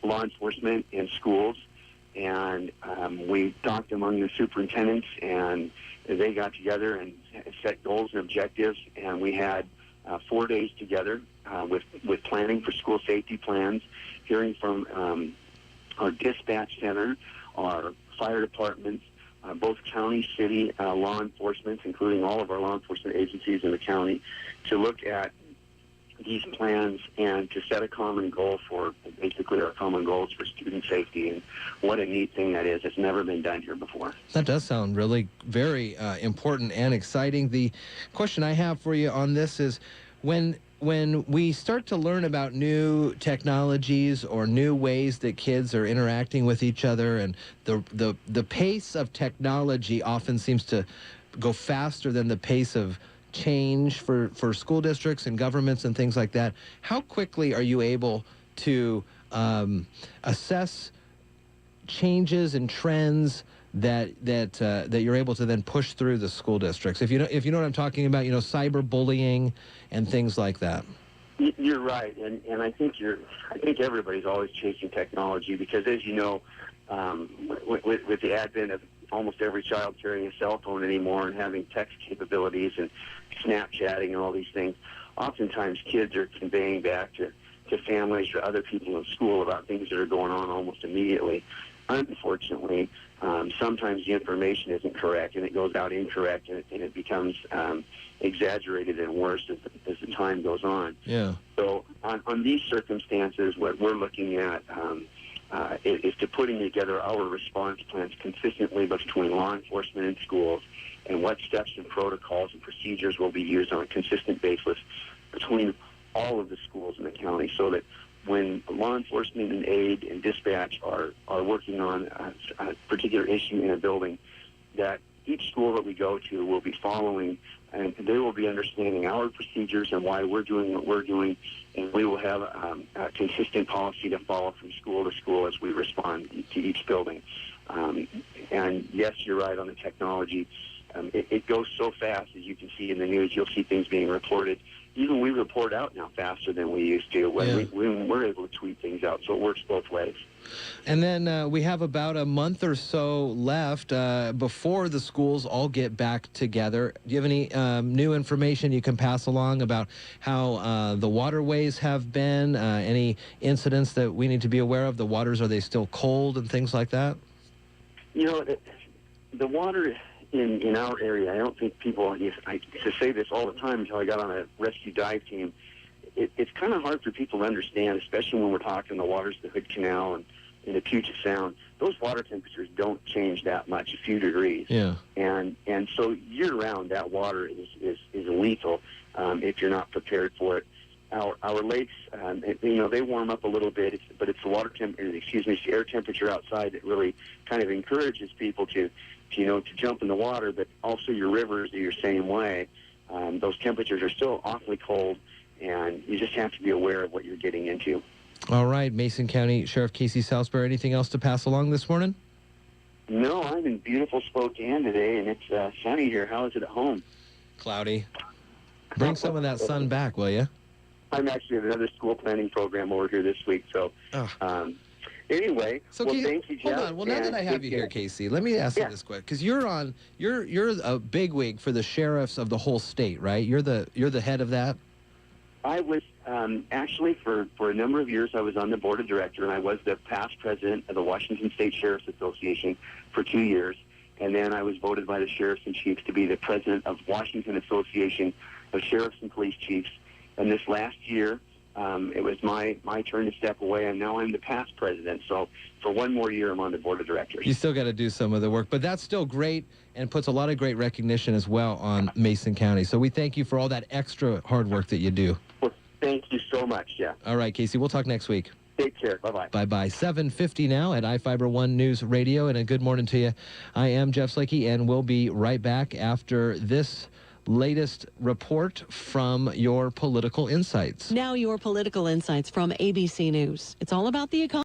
law enforcement and schools, and we talked among the superintendents, and they got together and set goals and objectives, and we had 4 days together with planning for school safety plans, hearing from our dispatch center, our fire departments, both county, city law enforcement, including all of our law enforcement agencies in the county, to look at these plans and to set a common goal for, basically our common goals for student safety. And what a neat thing that is. It's never been done here before. That does sound really very important and exciting. The question I have for you on this is, when we start to learn about new technologies or new ways that kids are interacting with each other, and the pace of technology often seems to go faster than the pace of change for school districts and governments and things like that, how quickly are you able to assess changes and trends that you're able to then push through the school districts? If you know what I'm talking about, cyberbullying and things like that. You're right, and I think everybody's always chasing technology, because, as you know, with the advent of almost every child carrying a cell phone anymore and having text capabilities and Snapchatting and all these things, oftentimes kids are conveying back to families or other people in school about things that are going on almost immediately. Unfortunately, sometimes the information isn't correct, and it goes out incorrect, and it becomes exaggerated and worse as the time goes on. Yeah. So on these circumstances, what we're looking at is to putting together our response plans consistently between law enforcement and schools, and what steps and protocols and procedures will be used on a consistent basis between all of the schools in the county, so that when law enforcement and aid and dispatch are working on a particular issue in a building, that each school that we go to will be following, and they will be understanding our procedures and why we're doing what we're doing, and we will have a consistent policy to follow from school to school as we respond to each building. And yes, you're right on the technology. It goes so fast, as you can see in the news. You'll see things being reported. Even we report out now faster than we used to when we're able to tweet things out, so it works both ways. And then we have about a month or so left before the schools all get back together. Do you have any new information you can pass along about how the waterways have been? Any incidents that we need to be aware of? The waters, are they still cold and things like that? The water in our area, I don't think people, I used to say this all the time until I got on a rescue dive team, it's kind of hard for people to understand, especially when we're talking the waters of the Hood Canal and in the Puget Sound. Those water temperatures don't change that much, a few degrees. Yeah. And so year-round, that water is lethal if you're not prepared for it. Our lakes, they warm up a little bit, but it's the air temperature outside that really kind of encourages people to jump in the water. But also your rivers are your same way. Those temperatures are still awfully cold, and you just have to be aware of what you're getting into. All right, Mason County Sheriff Casey Salisbury, anything else to pass along this morning? No, I'm in beautiful Spokane today, and it's sunny here. How is it at home? Cloudy. Bring some of that sun back, will you? I'm actually at another school planning program over here this week, so anyway, so well, Casey, thank you, Jeff. Hold on. Well, now that I have you here, Casey, let me ask you this quick, because you're a bigwig for the sheriffs of the whole state, right? You're the head of that. I was actually for a number of years I was on the board of directors, and I was the past president of the Washington State Sheriffs Association for 2 years, and then I was voted by the sheriffs and chiefs to be the president of Washington Association of Sheriffs and Police Chiefs. And this last year, it was my turn to step away, and now I'm the past president. So for one more year, I'm on the board of directors. You still got to do some of the work, but that's still great and puts a lot of great recognition as well on Mason County. So we thank you for all that extra hard work that you do. Well, thank you so much, Jeff. All right, Casey, we'll talk next week. Take care. Bye-bye. Bye-bye. 7:50 now at iFiber One News Radio, and a good morning to you. I am Jeff Slakey, and we'll be right back after this latest report from your political insights. Now your political insights from ABC News. It's all about the economy.